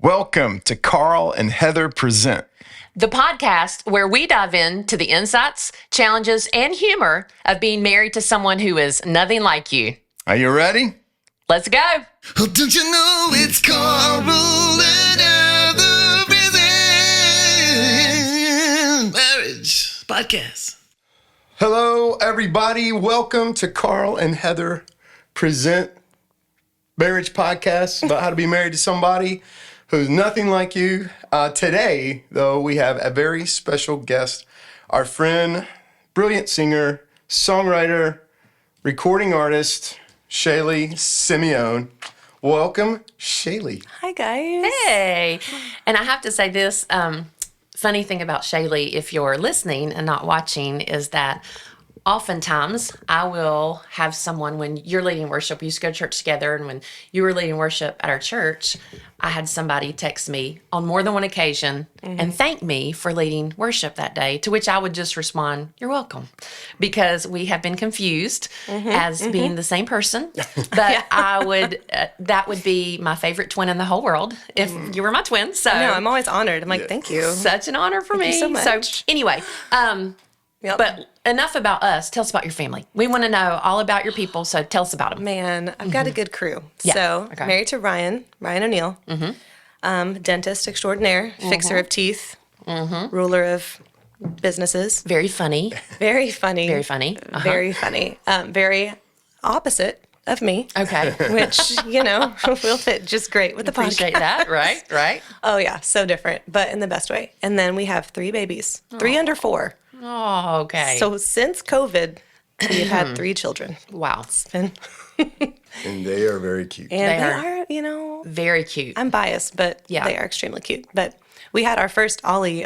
Welcome to Carl and Heather Present, the podcast where we dive into the insights, challenges, and humor of being married to someone who is nothing like you. Are you ready? Let's go. Oh, don't you know it's Carl and Heather Present Marriage Podcast. Hello, everybody. Welcome to Carl and Heather Present Marriage Podcast about how to be married to somebody who's nothing like you. Today, though, we have a very special guest, our friend, brilliant singer, songwriter, recording artist, Shaylee Simeone. Welcome, Shaylee. Hi, guys. Hey. And I have to say this funny thing about Shaylee, if you're listening and not watching, is that oftentimes I will have someone, when you're leading worship, we used to go to church together, and when you were leading worship at our church, I had somebody text me on more than one occasion and thank me for leading worship that day, to which I would just respond, "You're welcome," because we have been confused as being the same person. But I would, that would be my favorite twin in the whole world if you were my twin. So No, I'm always honored. I'm like, thank you. such an honor for me. you so much. So anyway, Yep. but enough about us. Tell us about your family. We want to know all about your people, so tell us about them. Man, I've got a good crew. Yeah, So, okay. married to Ryan O'Neill, dentist extraordinaire, fixer of teeth, ruler of businesses, Very funny. very funny. Very funny. Very funny. Very opposite of me, Okay. which, will fit just great with the Appreciate podcast. that. Right. Oh, yeah, so different, but in the best way. And then we have 3 babies, 3 under 4. Oh, okay. So since COVID, we've had 3 children. wow. It's been, And they are very cute. and They they are. are, Very cute. I'm biased, but Yeah. they are extremely cute. But we had our first Ollie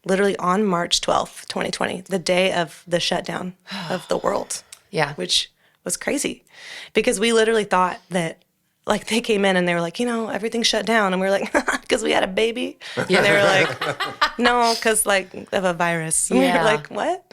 literally on March 12th, 2020, the day of the shutdown of the world, Yeah. which was crazy because we literally thought that, like, they came in and they were like, everything's shut down. And we were like, because we had a baby. Yeah. And they were like, no, because, like, of a virus. And we Yeah. were like, what?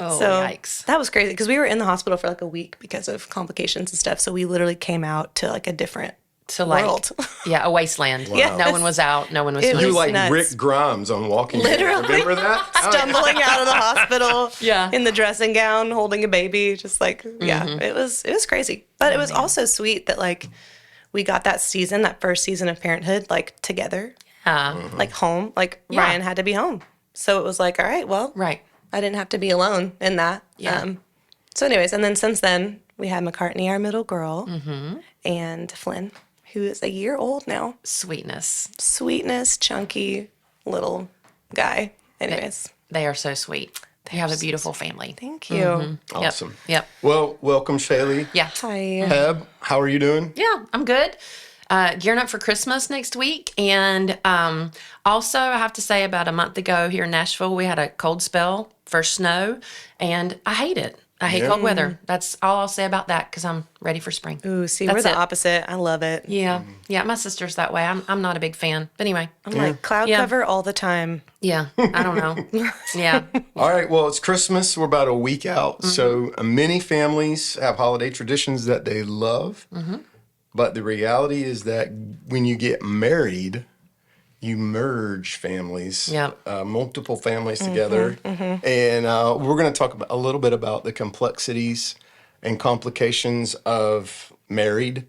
Oh, So yikes. that was crazy because we were in the hospital for like a week because of complications and stuff. So we literally came out to like a different To like, world. yeah, a wasteland. Yes. No one was out. No one was It doing You was like nuts. Rick Grimes on Walking Dead. Literally. Remember that? Stumbling out of the hospital Yeah. in the dressing gown, holding a baby, just like, yeah, it was crazy. But it was also sweet that, like, we got that first season of parenthood, like, together, like home. Like, Yeah. Ryan had to be home. So it was like, all right, well, Right. I didn't have to be alone in that. Yeah. So anyways, and then since then, we had McCartney, our middle girl, and Flynn, who is a year old now. Sweetness. Sweetness, chunky little guy. Anyways, They are so sweet. You have a beautiful family. thank you. Awesome. Yep. Well, welcome, Shaylee. Yeah. Hi. Heb, how are you doing? Yeah, I'm good. Gearing up for Christmas next week. And also, I have to say, about a month ago here in Nashville, we had a cold spell, first snow, and I hate it. I hate cold weather. That's all I'll say about that because I'm ready for spring. Ooh, see, That's we're the it. opposite. I love it. Yeah. Yeah, my sister's that way. I'm not a big fan. But anyway, I'm like cloud Yeah. cover all the time. yeah, I don't know. Yeah. All right, well, it's Christmas. We're about a week out. So many families have holiday traditions that they love. But the reality is that when you get married, you merge families, Yep. multiple families together. And we're going to talk a little bit about the complexities and complications of married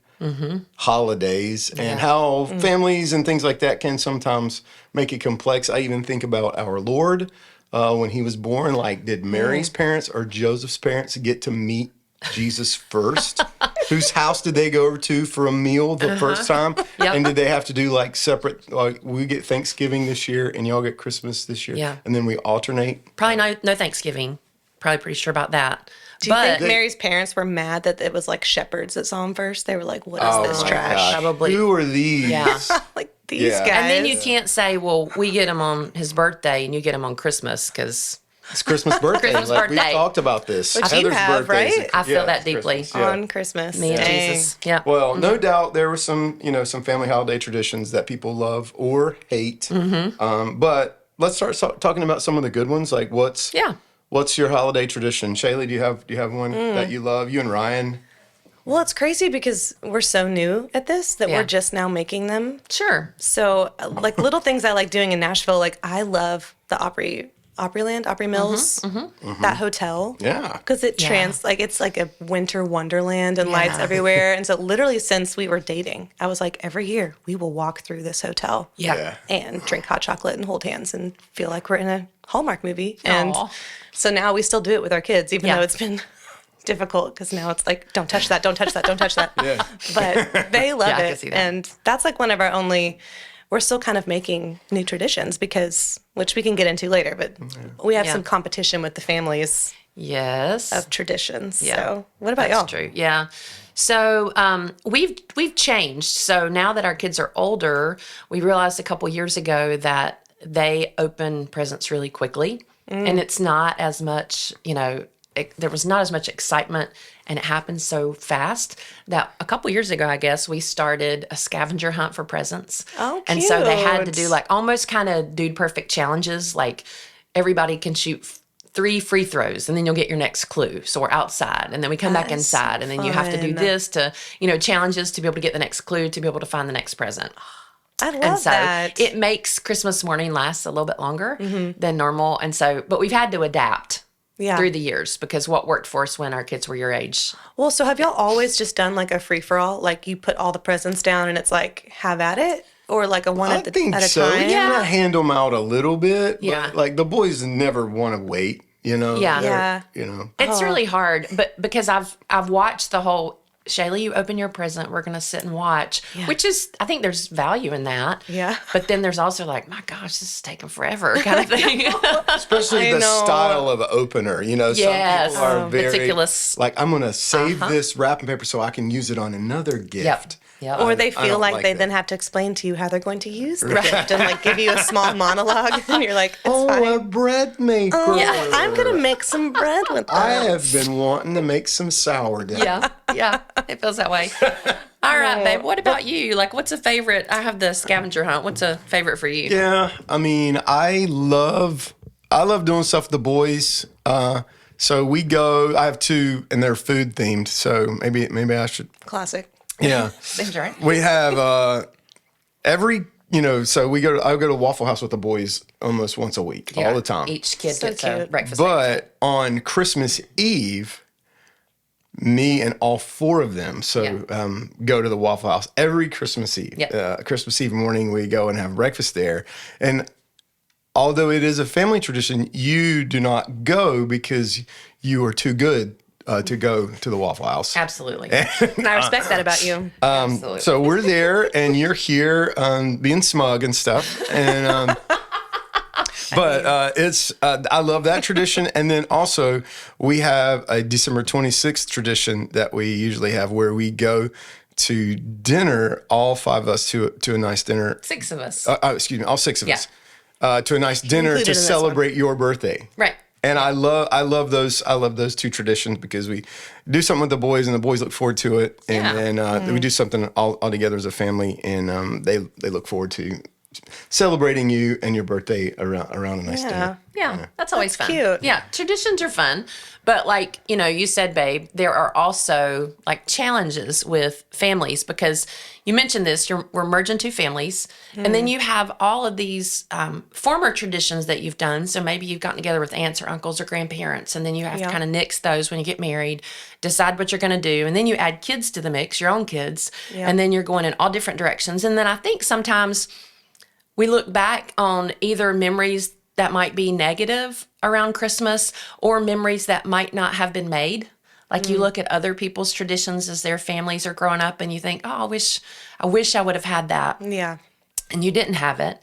holidays and how families and things like that can sometimes make it complex. I even think about our Lord when he was born. Like, did Mary's parents or Joseph's parents get to meet Jesus first? Whose house did they go over to for a meal the first time? Yep. And did they have to do like separate, like we get Thanksgiving this year and y'all get Christmas this year? Yeah. And then we alternate? Probably no Thanksgiving. Probably pretty sure about that. Do you But think Mary's parents were mad that it was like shepherds that saw him first? They were like, what is this my trash? gosh. Probably. Who are these? Yeah. Like, these Yeah. guys. And then you can't say, well, we get him on his birthday and you get him on Christmas because It's Christmas birthday. Christmas like we birthday. talked about this. Which you have, birthday is right? I feel that it's deeply. Christmas, yeah. on Christmas. me and Dang. Jesus. Yeah. Well, no doubt there were some family holiday traditions that people love or hate. But let's start talking about some of the good ones. Like, what's your holiday tradition? Shaylee, do you have one that you love? You and Ryan Well, it's crazy because we're so new at this that Yeah. we're just now making them. Sure. So, like little things I like doing in Nashville, like I love the Opry Mills, that hotel. Yeah. Because it Yeah. it's like a winter wonderland and lights Yeah. everywhere. And so literally since we were dating, I was like, every year we will walk through this hotel. Yeah. And drink hot chocolate and hold hands and feel like we're in a Hallmark movie. And Aw. so now we still do it with our kids, even Yeah. though it's been difficult because now it's like, don't touch that, don't touch that, don't touch that. Yeah. But they love Yeah, I can it. see that. And that's like one of our only, we're still kind of making new traditions because, which we can get into later, but we have Yeah. some competition with the families Yes. of traditions. Yeah. So what about That's y'all? true. Yeah. So we've changed. So now that our kids are older, we realized a couple years ago that they open presents really quickly, and it's not as much. There was not as much excitement, and it happened so fast that a couple years ago, I guess, we started a scavenger hunt for presents. Oh, And so they had to cute. do like almost kind of Dude Perfect challenges, like everybody can shoot 3 free throws and then you'll get your next clue. So we're outside and then we come back That is so inside and then you have to do fun. this to, challenges to be able to get the next clue, to be able to find the next present. I love And so that. it makes Christmas morning last a little bit longer than normal. And so, but we've had to adapt Yeah. through the years because what worked for us when our kids were your age. Well, so have y'all always just done like a free for all? Like you put all the presents down and it's like, have at it? Or like a one I at, think at a so. time? You gotta hand them out a little bit. Yeah. But like the boys never want to wait, Yeah. They're- Yeah. It's really hard, but because I've watched the whole Shaylee, you open your present, we're gonna sit and watch, which is I think there's value in that. Yeah. But then there's also like, my gosh, this is taking forever kind of thing. Especially I the know. style of opener. Yes. Some people are very Meticulous. like, I'm gonna save this wrapping paper so I can use it on another gift. Yep. Or they I feel don't like they that. then have to explain to you how they're going to use the gift and like give you a small monologue. And you're like, it's fine. Oh, a bread maker. I'm going to make some bread with I that. have been wanting to make some sourdough. Yeah, it feels that way. All right, babe. What about you? Like, what's a favorite? I have the scavenger hunt. What's a favorite for you? Yeah, I mean, I love doing stuff with the boys. So we go. I have 2, and they're food themed. So maybe I should. Classic. Yeah, Seems right. we have every. So I go to Waffle House with the boys almost once a week, all the time. Each kid So gets a cute. breakfast. But on Christmas Eve, me and all 4 of them go to the Waffle House every Christmas Eve. Yep. Christmas Eve morning, we go and have breakfast there. And although it is a family tradition, you do not go because you are too good to go to the Waffle House. Absolutely. And I respect that about you. Absolutely. So we're there, and you're here being smug and stuff. And but I love that tradition. And then also we have a December 26th tradition that we usually have where we go to dinner, all 5 of us to a nice dinner. 6 of us. Excuse me, all 6 of Yeah. us to a nice dinner included to in this celebrate your birthday. Right. And I love those 2 traditions because we do something with the boys and the boys look forward to it, and Yeah. then we do something all together as a family, and they look forward to celebrating you and your birthday around a nice dinner. Yeah, that's always fun. cute. Yeah, traditions are fun. But like, you said, babe, there are also like challenges with families because you mentioned this, we're merging 2 families. And then you have all of these former traditions that you've done. So maybe you've gotten together with aunts or uncles or grandparents, and then you have to kind of nix those when you get married, decide what you're going to do. And then you add kids to the mix, your own kids. And then you're going in all different directions. And then I think sometimes we look back on either memories that might be negative around Christmas or memories that might not have been made. Like you look at other people's traditions as their families are growing up and you think, oh, I wish I would have had that. Yeah. And you didn't have it.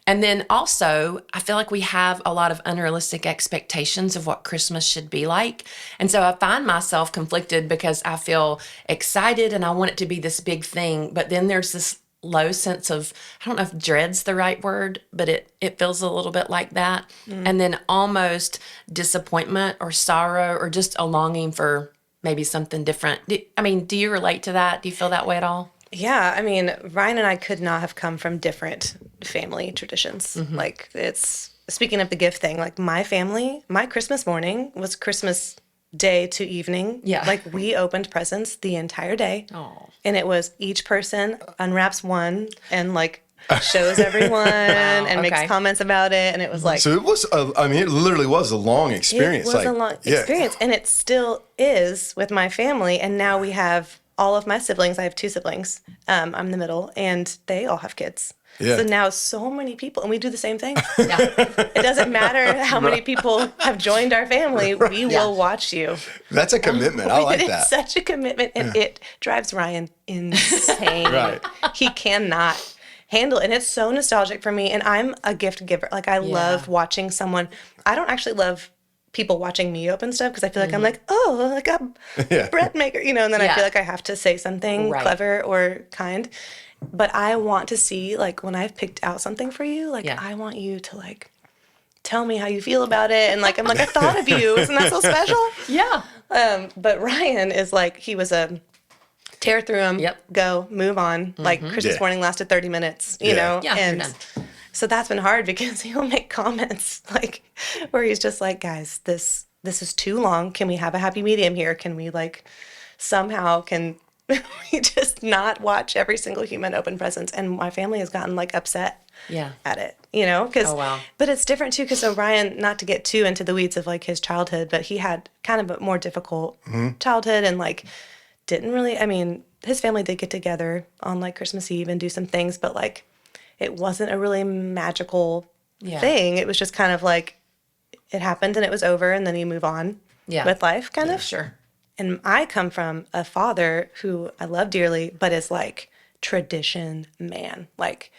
And then also, I feel like we have a lot of unrealistic expectations of what Christmas should be like. And so I find myself conflicted because I feel excited and I want it to be this big thing. But then there's this low sense of, I don't know if dread's the right word, but it feels a little bit like that. And then almost disappointment or sorrow or just a longing for maybe something different. Do you relate to that? Do you feel that way at all? Yeah, I mean, Ryan and I could not have come from different family traditions. Like, it's speaking of the gift thing, like my family, my Christmas morning was Christmas day to evening. Yeah. Like we opened presents the entire day. Oh. And it was each person unwraps one and like shows everyone and makes okay. comments about it. And it was like, So it was, it literally was a long experience. it was a long experience. And it still is with my family. And now we have all of my siblings. I have 2 siblings. I'm the middle, and they all have kids. Yeah. So now so many people, and we do the same thing. It doesn't matter how many people have joined our family. We will watch you. That's a commitment. I like that. It's such a commitment, and it drives Ryan insane. Right. He cannot handle it, and it's so nostalgic for me. And I'm a gift giver. Like I love watching someone. I don't actually love people watching me open stuff because I feel like I'm like, oh, like a bread maker, and then I feel like I have to say something clever or kind. But I want to see, like, when I've picked out something for you, like, I want you to, like, tell me how you feel about it. And, like, I'm like, I thought of you. Isn't that so special? Yeah. But Ryan is, like, he was a tear through them, go, move on. Like, Christmas morning lasted 30 minutes, you know? Yeah, and you're done. so that's been hard because he'll make comments, like, where he's just like, guys, this is too long. Can we have a happy medium here? Can we, like, somehow we just not watch every single human open presents? And my family has gotten like upset at it, but it's different too. Cause so Ryan, not to get too into the weeds of like his childhood, but he had kind of a more difficult childhood and like didn't really, his family did get together on like Christmas Eve and do some things, but like it wasn't a really magical thing. It was just kind of like it happened and it was over and then you move on with life kind of. Sure. And I come from a father who I love dearly, but is like tradition man. Like,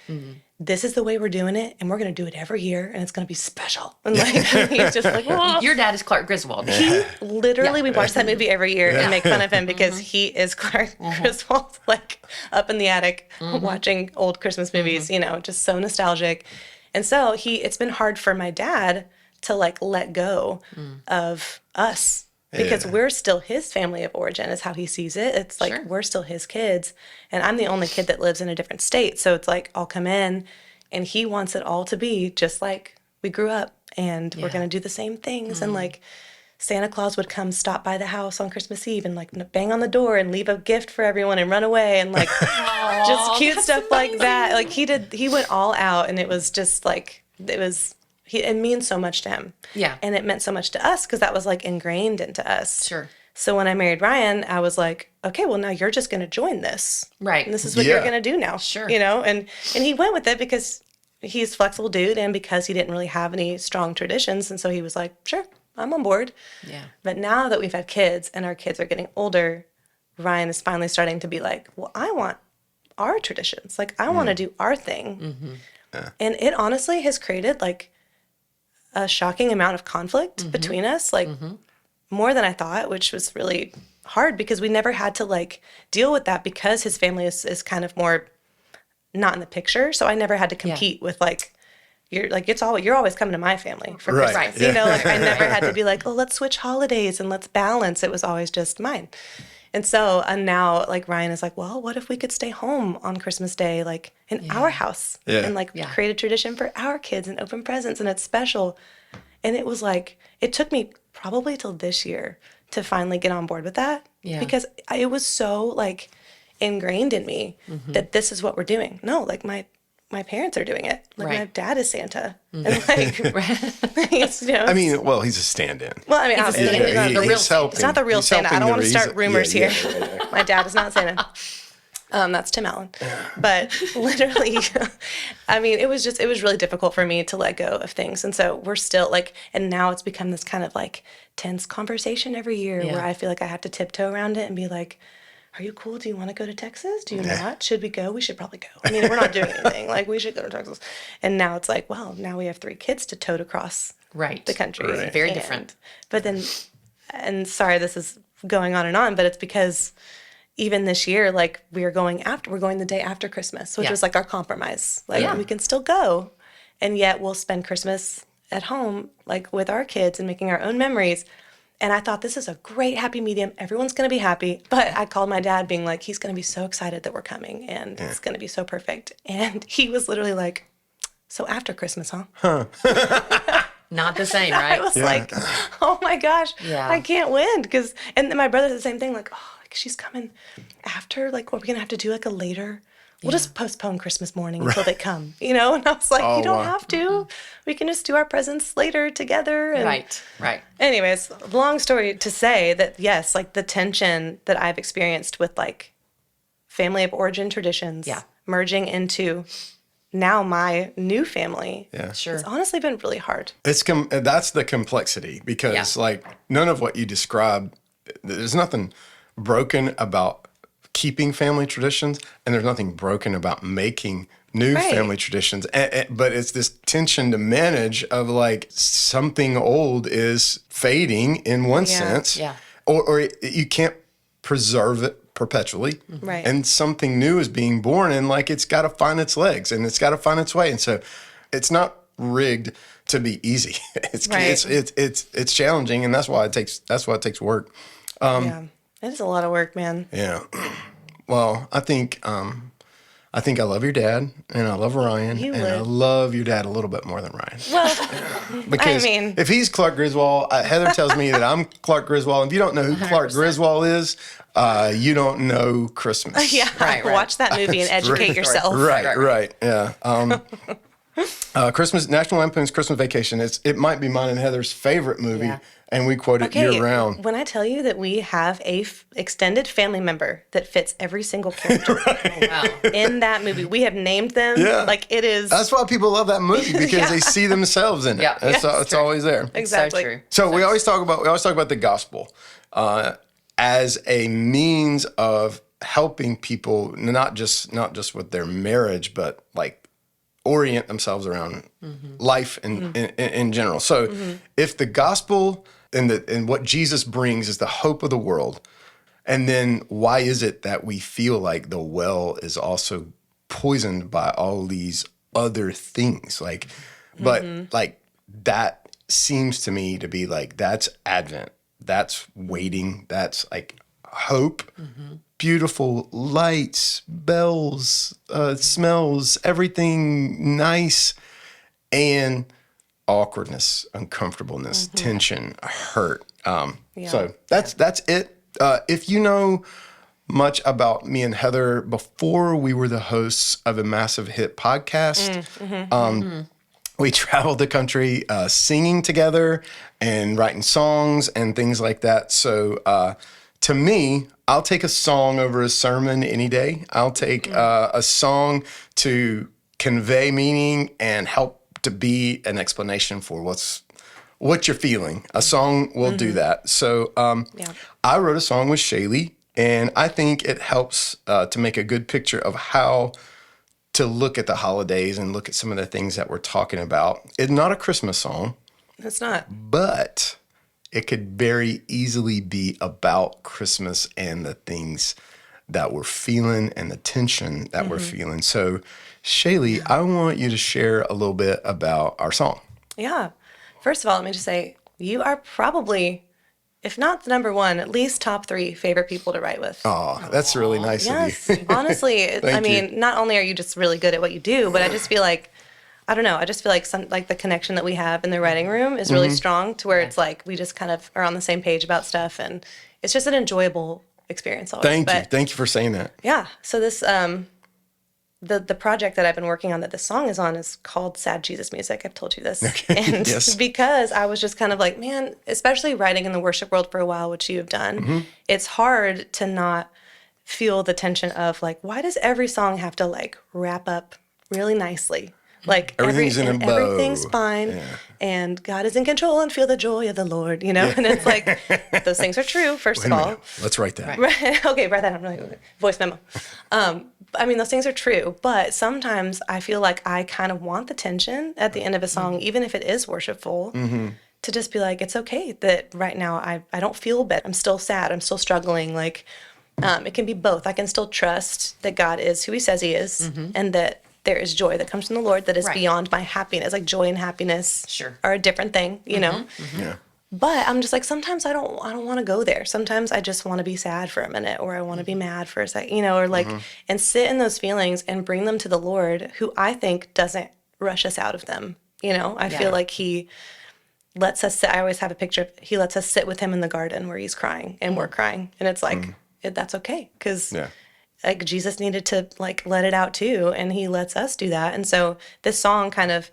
this is the way we're doing it, and we're going to do it every year, and it's going to be special. And like, he's just like, whoa. Your dad is Clark Griswold. He literally, we watch that movie every year and make fun of him because he is Clark Griswold, like up in the attic watching old Christmas movies, just so nostalgic. And so it's been hard for my dad to like let go of us. Because we're still his family of origin is how he sees it. It's like we're still his kids. And I'm the only kid that lives in a different state. So it's like I'll come in and he wants it all to be just like we grew up. And we're going to do the same things. And like Santa Claus would come stop by the house on Christmas Eve and like bang on the door and leave a gift for everyone and run away. And like just cute stuff like that. Like he went all out and it was just like, it means so much to him. Yeah. And it meant so much to us because that was like ingrained into us. Sure. So when I married Ryan, I was like, okay, well now you're just going to join this. Right. And this is what you're going to do now. Sure. And he went with it because he's a flexible dude and because he didn't really have any strong traditions. And so he was like, sure, I'm on board. Yeah. But now that we've had kids and our kids are getting older, Ryan is finally starting to be like, well, I want our traditions. Like I want to do our thing. Mm-hmm. And it honestly has created like a shocking amount of conflict between us, like more than I thought, which was really hard because we never had to like deal with that because his family is kind of more not in the picture. So I never had to compete with like, you're always coming to my family for Christmas. Right. Like I never had to be like, oh, let's switch holidays and let's balance. It was always just mine. And so, and now like Ryan is like, well, what if we could stay home on Christmas Day, like in our house and like create a tradition for our kids and open presents and it's special. And it was like, it took me probably till this year to finally get on board with that because it was so like ingrained in me that this is what we're doing. No, like my parents are doing it. Like my dad is Santa. And like, he's, well, he's a stand-in. Well, obviously, he's helping. It's not the real Santa. I don't want to start rumors here. Yeah. My dad is not Santa. That's Tim Allen. But literally, it was really difficult for me to let go of things. And so we're still like, and now it's become this kind of like tense conversation every year where I feel like I have to tiptoe around it and be like, are you cool? Do you want to go to Texas? Do you not? Should we go? We should probably go. We're not doing anything. Like, we should go to Texas. And now it's like, well, now we have 3 kids to tote across the country. Right. Very different. But then, and sorry, this is going on, but it's because even this year, like, we're going the day after Christmas, which was like our compromise. Like, we can still go, and yet we'll spend Christmas at home, like, with our kids and making our own memories. And I thought, this is a great happy medium. Everyone's going to be happy. But I called my dad being like, he's going to be so excited that we're coming. And it's going to be so perfect. And he was literally like, so after Christmas, huh? Not the same, I right? was like, oh my gosh, Yeah. I can't win. And then my brother did the same thing, like, oh, like she's coming after, like, are we going to have to do like a later? We'll just postpone Christmas morning until they come, And I was like, you don't wow. have to. We can just do our presents later together. And Right. anyways, long story to say that, yes, like the tension that I've experienced with like family of origin traditions merging into now my new family. Yeah. Sure. It's honestly been really hard. That's the complexity because like none of what you described, there's nothing broken about keeping family traditions, and there's nothing broken about making new family traditions. But it's this tension to manage of like something old is fading in one sense, or you can't preserve it perpetually, Right? And something new is being born, and like it's got to find its legs and it's got to find its way, and so it's not rigged to be easy. It's challenging, and that's why it takes work. Yeah, it is a lot of work, man. Yeah. Well, I think I love your dad, and I love Ryan, I love your dad a little bit more than Ryan. Well, Because if he's Clark Griswold, Heather tells me that I'm Clark Griswold. If you don't know who 100%. Clark Griswold is, you don't know Christmas. Right. Watch that movie and educate yourself. Right. Yeah. Christmas, National Lampoon's Christmas Vacation. It might be mine and Heather's favorite movie, and we quote it year round. When I tell you that we have a extended family member that fits every single character in that movie, we have named them. Yeah. Like it is. That's why people love that movie, because they see themselves in it. Yeah. It's always there. Exactly. So true. So we always talk about the gospel as a means of helping people, not just with their marriage, but like orient themselves around life in general. So if the gospel and what Jesus brings is the hope of the world, and then why is it that we feel like the well is also poisoned by all these other things? Like, but like that seems to me to be like, that's Advent, that's waiting, that's like hope. Beautiful lights, bells, smells, everything nice, and awkwardness, uncomfortableness, tension, hurt. So that's it. If you know much about me and Heather, before we were the hosts of a massive hit podcast, we traveled the country singing together and writing songs and things like that. So to me, I'll take a song over a sermon any day. I'll take a song to convey meaning and help to be an explanation for what you're feeling. A song will do that. So I wrote a song with Shaylee, and I think it helps to make a good picture of how to look at the holidays and look at some of the things that we're talking about. It's not a Christmas song. It's not. But it could very easily be about Christmas and the things that we're feeling and the tension that we're feeling. So, Shaylee, I want you to share a little bit about our song. Yeah. First of all, let me just say, you are probably, if not the number one, at least top 3 favorite people to write with. Oh, that's really nice of you. Honestly, I mean, not only are you just really good at what you do, but I just feel like, I don't know. I just feel like the connection that we have in the writing room is really strong, to where it's like we just kind of are on the same page about stuff, and it's just an enjoyable experience always. Thank you for saying that. Yeah. So this the project that I've been working on that this song is on is called Sad Jesus Music. I've told you this. Okay. And because I was just kind of like, man, especially writing in the worship world for a while, which you have done, it's hard to not feel the tension of like, why does every song have to like wrap up really nicely? Like everything's fine, and God is in control, and feel the joy of the Lord, And it's like, those things are true, first of all. Let's write that. Right. Okay, write that down. Voice memo. I mean, those things are true, but sometimes I feel like I kind of want the tension at the end of a song, even if it is worshipful, to just be like, it's okay that right now I don't feel bad. I'm still sad. I'm still struggling. Like, it can be both. I can still trust that God is who he says he is, and that there is joy that comes from the Lord that is beyond my happiness. Like joy and happiness are a different thing, Yeah. But I'm just like, sometimes I don't want to go there. Sometimes I just want to be sad for a minute, or I want to be mad for a second, or like, and sit in those feelings and bring them to the Lord, who I think doesn't rush us out of them. I feel like he lets us sit. I always have a picture of, he lets us sit with him in the garden where he's crying and we're crying. And it's like, that's okay. Because like Jesus needed to like let it out too. And he lets us do that. And so this song kind of,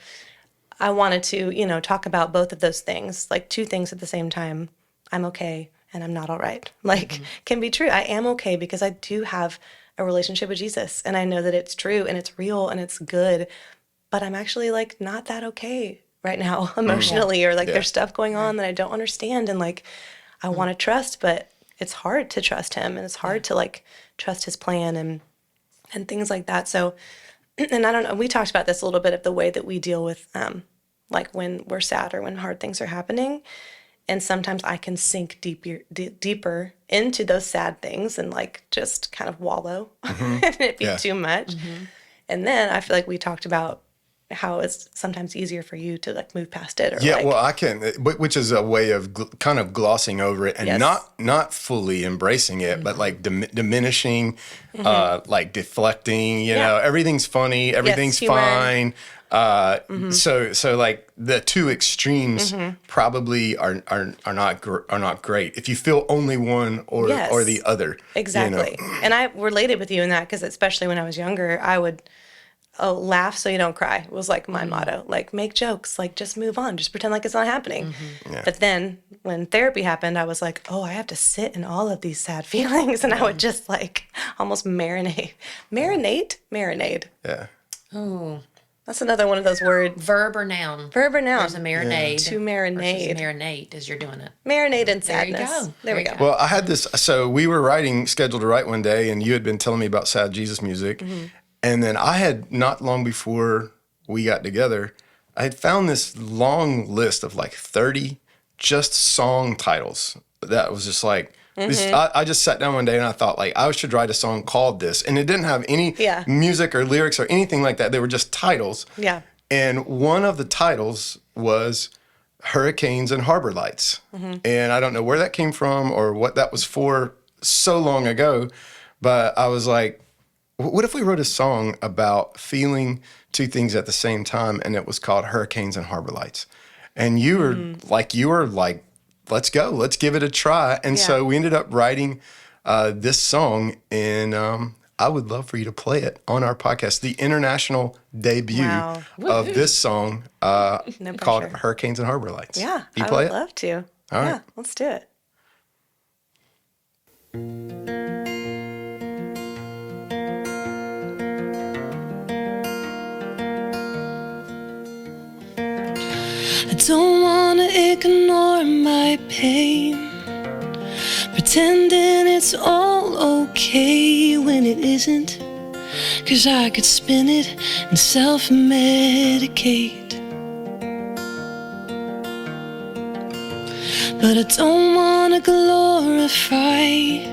I wanted to, you know, talk about both of those things, like two things at the same time. I'm okay and I'm not all right. Like can be true. I am okay because I do have a relationship with Jesus and I know that it's true and it's real and it's good, but I'm actually like not that okay right now emotionally or like there's stuff going on that I don't understand and like I want to trust, but it's hard to trust him and it's hard to like trust his plan and things like that. So, and I don't know, we talked about this a little bit of the way that we deal with like when we're sad or when hard things are happening. And sometimes I can sink deeper into those sad things and like just kind of wallow and it be too much. And then I feel like we talked about how it's sometimes easier for you to like move past it. Or yeah, like, well, I can, which is a way of kind of glossing over it and not fully embracing it, but like diminishing, like deflecting. You know, everything's funny, everything's fine. So like the two extremes probably are not great if you feel only one or the other. Exactly. You know? And I related with you in that because especially when I was younger, I would laugh so you don't cry was like my motto. Like make jokes, like just move on, just pretend like it's not happening. But then when therapy happened, I was like, oh, I have to sit in all of these sad feelings, and I would just like almost marinate. Yeah. Oh, that's another one of those words. verb or noun? Verb or noun? There's a marinade. To marinate. Versus marinate as you're doing it. Marinate in sadness. There you go. There we There go. you Well, I had this. So we were scheduled to write one day, and you had been telling me about sad Jesus music. And then I had, not long before we got together, I had found this long list of like 30 just song titles. That was just like, I just sat down one day and I thought like, I should write a song called this. And it didn't have any music or lyrics or anything like that. They were just titles. Yeah. And one of the titles was Hurricanes and Harbor Lights. And I don't know where that came from or what that was for so long ago. But I was like, what if we wrote a song about feeling two things at the same time, and it was called Hurricanes and Harbor Lights? And you were like, let's go, let's give it a try. And so we ended up writing this song, and I would love for you to play it on our podcast, the international debut of this song called Hurricanes and Harbor Lights. Yeah, you I play would it? love to. All right. Yeah, let's do it. I don't wanna ignore my pain, pretending it's all okay when it isn't, 'cause I could spin it and self-medicate. But I don't wanna glorify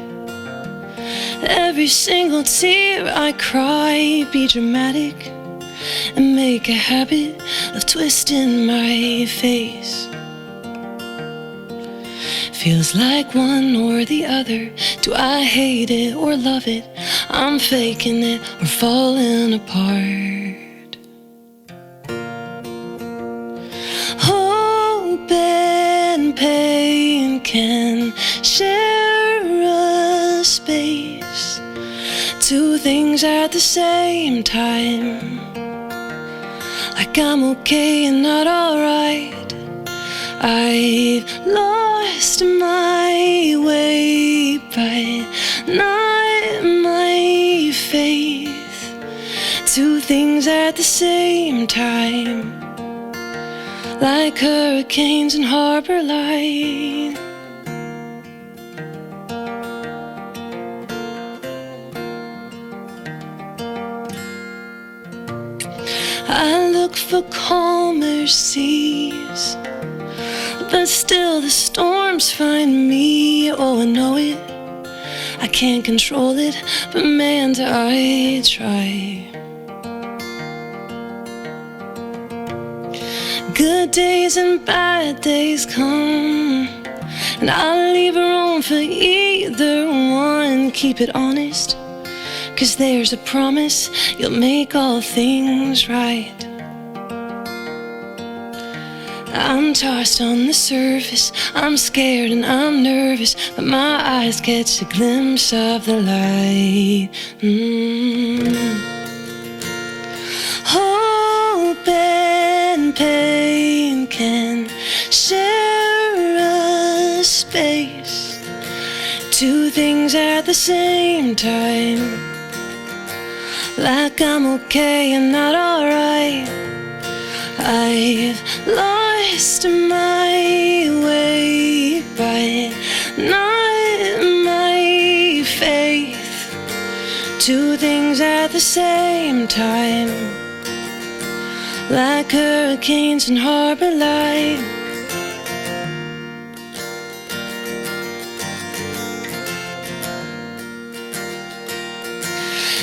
every single tear I cry, be dramatic and make a habit of twisting my face. Feels like one or the other. Do I hate it or love it? I'm faking it or falling apart. Hope and pain can share a space. Two things at the same time. Like I'm okay and not alright. I've lost my way, but not my faith. Two things at the same time. Like hurricanes and harbor lights. I look for calmer seas, but still the storms find me. Oh, I know it, I can't control it, but man, do I try. Good days and bad days come, and I'll leave room for either one. Keep it honest, 'cause there's a promise you'll make all things right. I'm tossed on the surface, I'm scared and I'm nervous, but my eyes catch a glimpse of the light. Hope and pain can share a space, two things at the same time, like I'm okay and not alright. I've lost my way, but not my faith. Two things at the same time, like hurricanes and harbor light.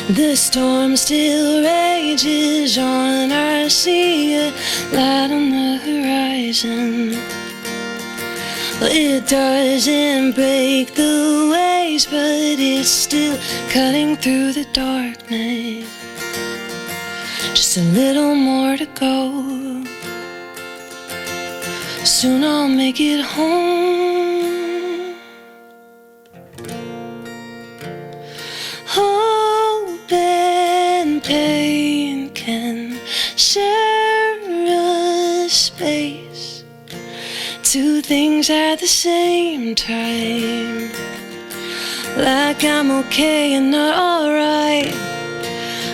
The storm still rages on, I see a light on the horizon. It doesn't break the waves, but it's still cutting through the darkness. Just a little more to go, soon I'll make it home. Hope and pain can share a space, two things at the same time, like I'm okay and not alright.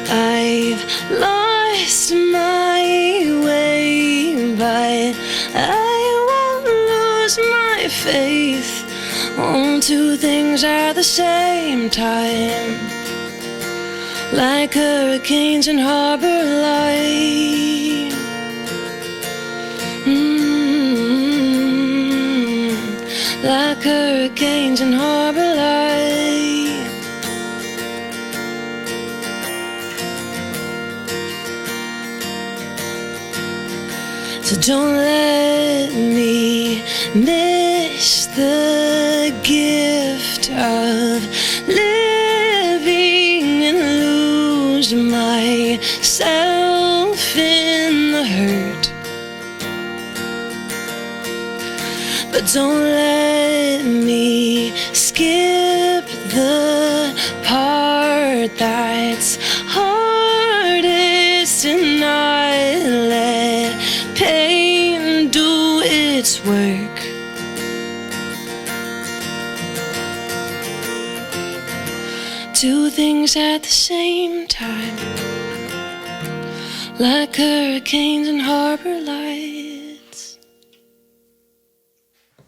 I've lost my way, but I won't lose my faith. On two things at the same time, like hurricanes and harbor light. Like hurricanes and harbor light. So don't let me miss the gift of living and lose myself in the hurt. But don't let me skip the part that's hardest and not let pain do its work. Two things at the same time, like hurricanes and harbor lights.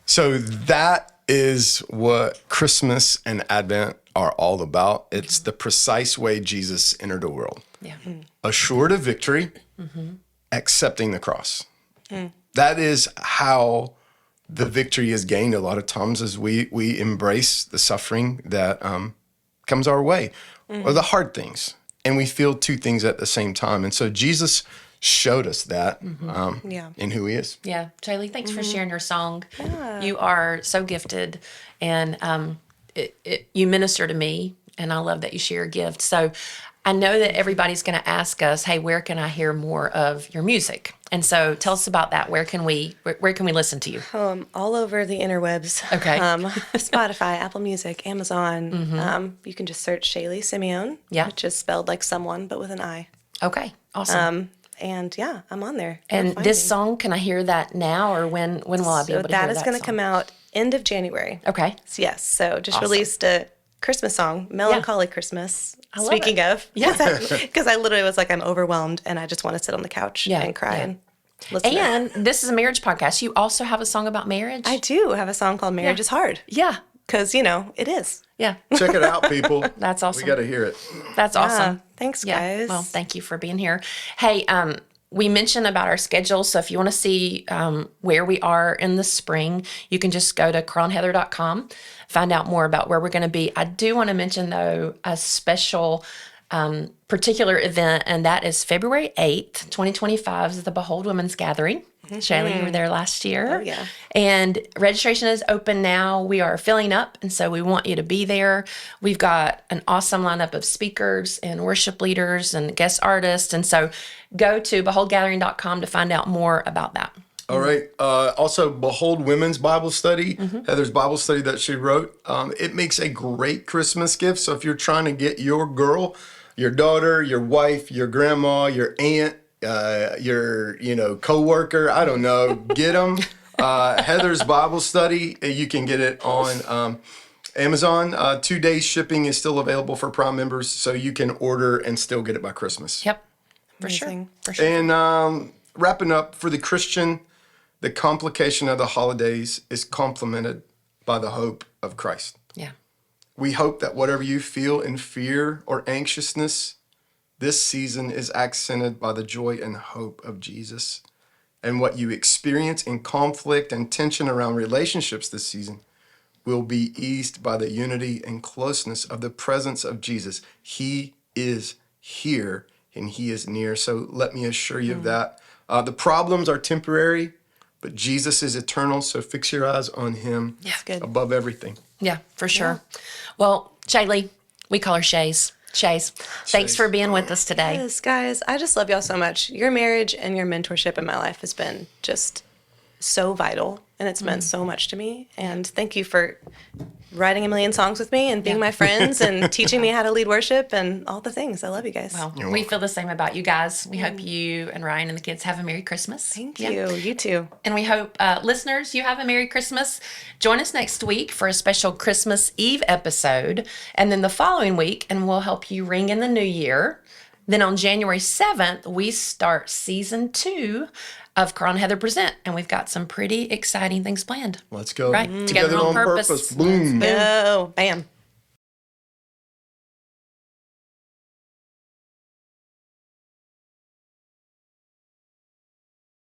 So that is what Christmas and Advent are all about. It's the precise way Jesus entered the world. Yeah. Assured of victory, accepting the cross. That is how the victory is gained a lot of times, as we embrace the suffering that comes our way, or the hard things. And we feel two things at the same time. And so Jesus showed us that in who he is. Yeah. Shaylee, thanks for sharing your song. Yeah. You are so gifted, and you minister to me, and I love that you share a gift. So I know that everybody's going to ask us, hey, where can I hear more of your music? And so tell us about that. Where can we listen to you? All over the interwebs. Okay. Spotify, Apple Music, Amazon. You can just search Shaylee Simeone, which is spelled like someone, but with an I. Okay. Awesome. And yeah, I'm on there. And this song, can I hear that now, or when will I be able to hear that? That is going to come out end of January. Okay. Yes. So just released a Christmas song, Melancholy Christmas. Speaking of, because I literally was like, I'm overwhelmed and I just want to sit on the couch and cry and listen. And this is a marriage podcast. You also have a song about marriage? I do have a song called Marriage is Hard. Yeah. Because, it is. Yeah. Check it out, people. That's awesome. We got to hear it. That's awesome. Thanks, guys. Well, thank you for being here. Hey, we mentioned about our schedule, so if you want to see where we are in the spring, you can just go to carlandheather.com, find out more about where we're going to be. I do want to mention, though, a special particular event, and that is February 8th, 2025, is the Behold Women's Gathering. Shaylee, you were there last year. Oh, yeah. And registration is open now. We are filling up, and so we want you to be there. We've got an awesome lineup of speakers and worship leaders and guest artists, and so go to beholdgathering.com to find out more about that. All right. Also, Behold Women's Bible Study, Heather's Bible study that she wrote. It makes a great Christmas gift. So if you're trying to get your girl, your daughter, your wife, your grandma, your aunt, your coworker, I don't know, get them. Heather's Bible Study. You can get it on Amazon. 2 days shipping is still available for Prime members, so you can order and still get it by Christmas. Yep. For sure. Amazing. For sure. And wrapping up, for the Christian, the complication of the holidays is complemented by the hope of Christ. Yeah. We hope that whatever you feel in fear or anxiousness, this season is accented by the joy and hope of Jesus. And what you experience in conflict and tension around relationships this season will be eased by the unity and closeness of the presence of Jesus. He is here and he is near. So let me assure you of that. The problems are temporary, but Jesus is eternal. So fix your eyes on him good. above everything. Yeah, for sure. Well, Shaylee, we call her Shays. Shays, thanks for being with us today. Yes, guys, I just love y'all so much. Your marriage and your mentorship in my life has been just so vital, and it's meant so much to me. And thank you for writing a million songs with me and being my friends and teaching me how to lead worship and all the things. I love you guys. Well, we feel the same about you guys. We hope you and Ryan and the kids have a Merry Christmas. Thank you. You too. And we hope, listeners, you have a Merry Christmas. Join us next week for a special Christmas Eve episode. And then the following week, and we'll help you ring in the new year. Then on January 7th, we start season 2 of Carl and Heather Present. And we've got some pretty exciting things planned. Let's go. Right. Together on purpose. Boom. Oh, bam.